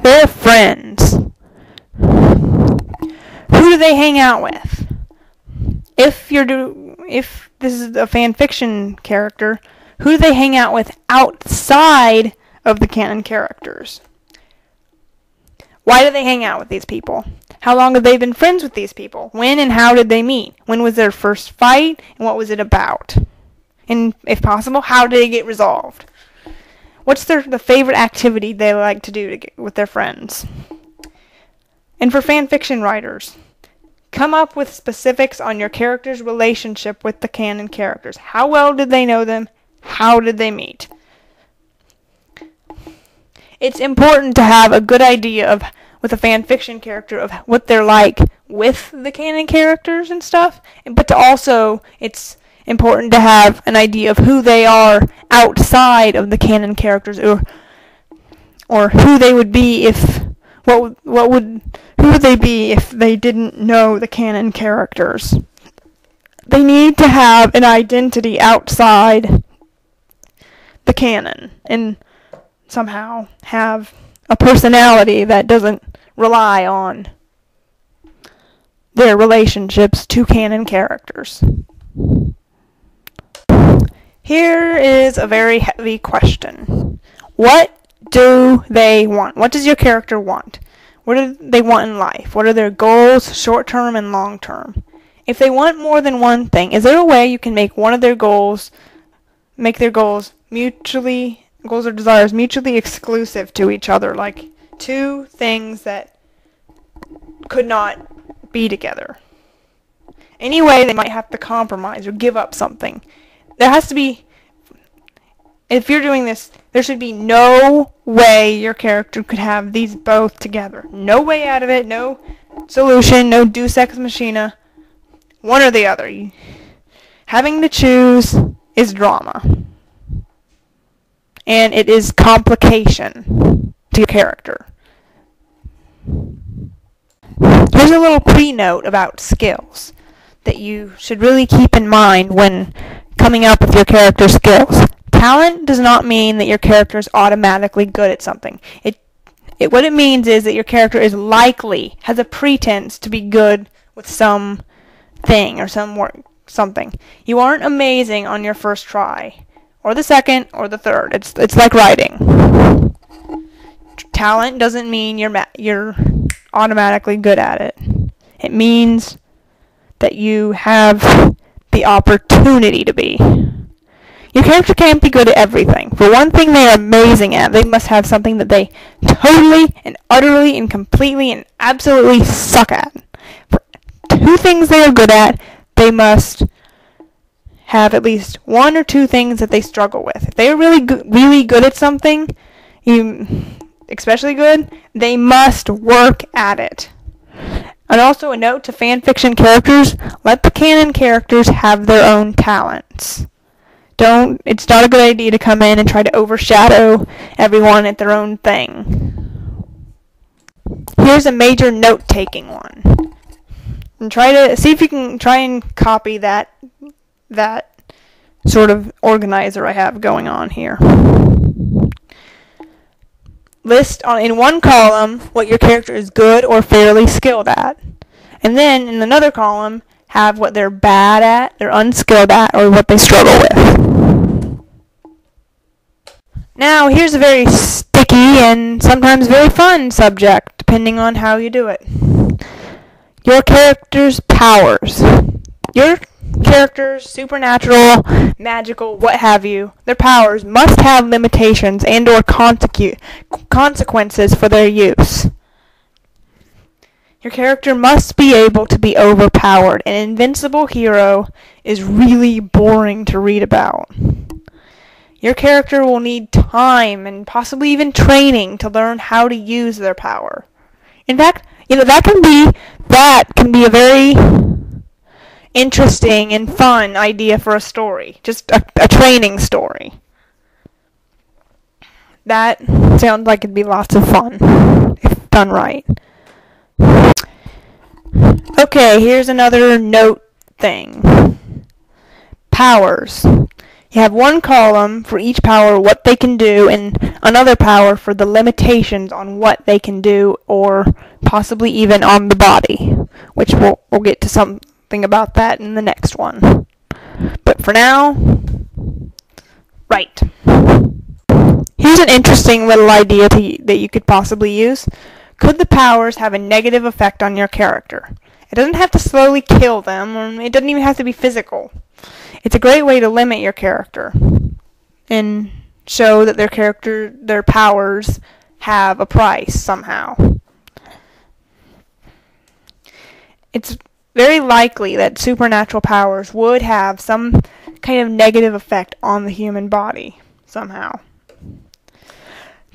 Their friends. Who do they hang out with? If this is a fan fiction character, who do they hang out with outside of the canon characters? Why do they hang out with these people? How long have they been friends with these people? When and how did they meet? When was their first fight, and what was it about? And if possible, how did it get resolved? What's the favorite activity they like to do with their friends? And for fan fiction writers, come up with specifics on your character's relationship with the canon characters. How well did they know them? How did they meet? It's important to have a good idea with a fan fiction character of what they're like with the canon characters and stuff, but it's important to have an idea of who they are outside of the canon characters, or who they would be who would they be if they didn't know the canon characters. They need to have an identity outside the canon and somehow have a personality that doesn't rely on their relationships to canon characters. Here is a very heavy question. What do they want? What does your character want? What do they want in life? What are their goals, short-term and long-term? If they want more than one thing, is there a way you can make their goals or desires mutually exclusive to each other, like two things that could not be together? Anyway, they might have to compromise or give up something. There has to be, if you're doing this, there should be no way your character could have these both together. No way out of it, no solution, no deus ex machina. One or the other. Having to choose is drama. And it is complication to your character. Here's a little pre-note about skills that you should really keep in mind when coming up with your character skills. Talent does not mean that your character is automatically good at something. What it means is that your character is likely, has a pretense to be good with some thing or something. You aren't amazing on your first try, or the second, or the third. It's like writing. Talent doesn't mean you're automatically good at it. It means that you have the opportunity to be. Your character can't be good at everything. For one thing they are amazing at, they must have something that they totally and utterly and completely and absolutely suck at. For two things they are good at, they must have at least one or two things that they struggle with. If they are really good at something, especially good, they must work at it. And also a note to fanfiction characters, let the canon characters have their own talents. It's not a good idea to come in and try to overshadow everyone at their own thing. Here's a major note-taking one. And try to see if you can try and copy that sort of organizer I have going on here. List in one column what your character is good or fairly skilled at. And then in another column, have what they're bad at, they're unskilled at, or what they struggle with. Now, here's a very sticky and sometimes very fun subject, depending on how you do it. Your character's powers. Your characters, supernatural, magical, what have you, their powers must have limitations and or consequences for their use. Your character must be able to be overpowered. An invincible hero is really boring to read about. Your character will need time and possibly even training to learn how to use their power. In fact, that can be a very interesting and fun idea for a story. Just a training story. That sounds like it'd be lots of fun if done right. Okay, here's another note thing. Powers. You have one column for each power, what they can do, and another power for the limitations on what they can do, or possibly even on the body, which we'll get to something about that in the next one. But for now, right. Here's an interesting little idea that you could possibly use. Could the powers have a negative effect on your character? It doesn't have to slowly kill them, or it doesn't even have to be physical. It's a great way to limit your character and show that their powers have a price somehow. It's very likely that supernatural powers would have some kind of negative effect on the human body somehow.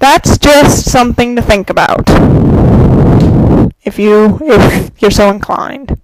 That's just something to think about if you're so inclined.